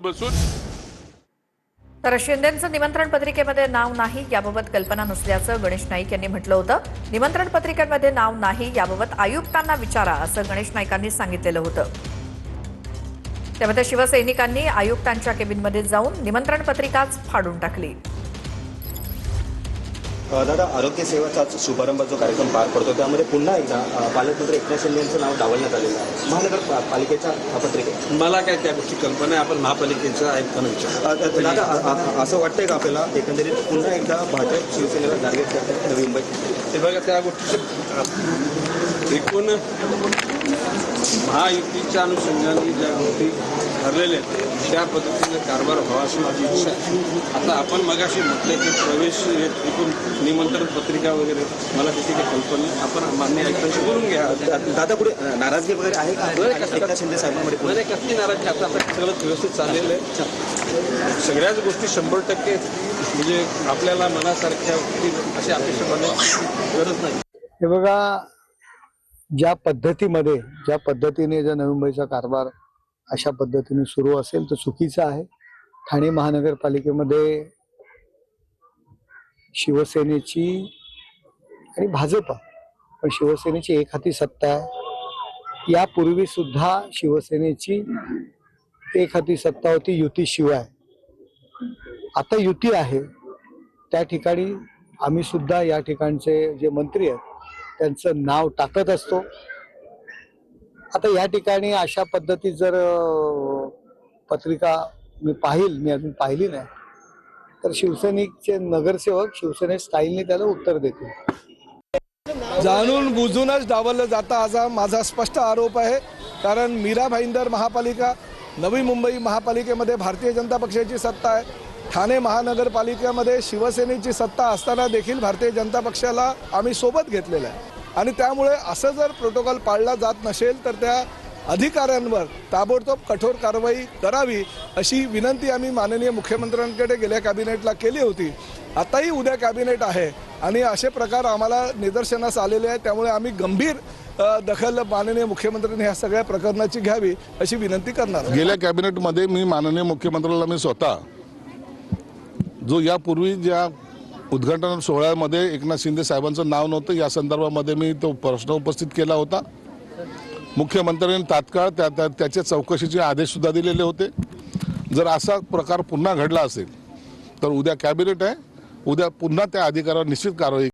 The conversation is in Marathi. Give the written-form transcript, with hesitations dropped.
बसून तर शिंदेंचं निमंत्रण पत्रिकेमध्ये नाव नाही याबाबत कल्पना नसल्याचं गणेश नाईक यांनी म्हटलं होतं। निमंत्रण पत्रिकेमध्ये नाव नाही याबाबत आयुक्तांना विचारा असं गणेश नाईकांनी सांगितलेलं होतं। त्यामध्ये शिवसैनिकांनी आयुक्तांच्या केबिनमध्ये जाऊन निमंत्रण पत्रिकाच फाडून टाकली। दादा, आरोग्य सेवेचा शुभारंभ जो कार्यक्रम पार पडतो त्यामध्ये पुन्हा एकदा पालकमंत्री एकनाथ शिंदे यांचं नाव डावलण्यात आलेलं आहे महानगरपालिकेच्या पत्रिकेत। मला काय त्या गोष्टी कल्पना आहे, आपण महापालिकेचं आयुक्तांना विचार। दादा, असं वाटतंय का आपल्याला एकंदरीत पुन्हा एकदा भाजप शिवसेनेला टार्गेट करतात नवी मुंबई? ते बघा, त्या गोष्टीचे एकूण महायुतीच्या अनुषंगाने ज्या गोष्टी ठरलेल्या आहेत त्या पद्धतीने कारभार व्हावा अशी माझी इच्छा आहे। आता आपण मगाशी म्हटलं की प्रवेश एकूण निमंत्रण पत्रिका वगैरे मला त्याची काही कल्पना आहे, आपण मान्य आयुक्तांशी बोलून घ्या। दादा, पुढे नाराजगी वगैरे आहे का एकनाथ शिंदे साहेबांमध्ये? पुढे कसली नाराजगी? आता सगळं व्यवस्थित चाललेलं आहे। सगळ्याच गोष्टी 100% म्हणजे आपल्याला मनासारख्या अशी अपेक्षा करण्याची गरज नाही। हे बघा, ज्या पद्धतीने जर नवी मुंबईचा कारभार अशा पद्धतीने सुरू असेल तर चुकीचं आहे। ठाणे महानगरपालिकेमध्ये शिवसेनेची आणि भाजपा पण शिवसेनेची एक हाती सत्ता आहे। यापूर्वी सुद्धा शिवसेनेची एक हाती सत्ता होती युतीशिवाय। आता युती आहे, त्या ठिकाणी आम्ही सुद्धा या ठिकाणचे जे मंत्री आहेत त्यांचं नाव टाकत असतो। आता या ठिकाणी अशा पद्धतीत जर पत्रिका मी अजून पाहिली नाही तर शिवसैनिकचे नगरसेवक शिवसेने स्टाईलने त्याला उत्तर देतील। जाणून बुजूनच डावललं जातं असा माझा स्पष्ट आरोप आहे। कारण मीरा भाईंदर महापालिका, नवी मुंबई महापालिकेमध्ये भारतीय जनता पक्षाची सत्ता आहे। ठाणे महानगरपालिकेमध्ये शिवसेनेची सत्ता असताना देखील भारतीय जनता पक्षाला आम्ही सोबत घेतलेलं आहे आणि त्यामुळे असं जर प्रोटोकॉल पाळला जात नसेल तर त्या अधिकाऱ्यांवर ताबडतोब कठोर कारवाई करावी अशी विनंती आम्ही माननीय मुख्यमंत्र्यांकडे गेल्या कॅबिनेटला केली होती। आताही उद्या कॅबिनेट आहे आणि असे प्रकार आम्हाला निदर्शनास आलेले आहेत, त्यामुळे आम्ही गंभीर दखल माननीय मुख्यमंत्र्यांनी ह्या सगळ्या प्रकरणाची घ्यावी अशी विनंती करणार। गेल्या कॅबिनेटमध्ये मी माननीय मुख्यमंत्र्याला मी स्वतः जो यापूर्वी ज्या उद्घाटन सोहळ्यामध्ये एकनाथ शिंदे साहेबांचं नाव नव्हतं या संदर्भामध्ये मी तो प्रश्न उपस्थित केला होता। मुख्यमंत्र्यांनी तात्काळ त्याच्या चौकशीचे आदेश सुद्धा दिलेले होते। जर असा प्रकार पुन्हा घडला असेल तर उद्या कॅबिनेट आहे, उद्या पुन्हा त्या अधिकाऱ्यावर निश्चित कारवाई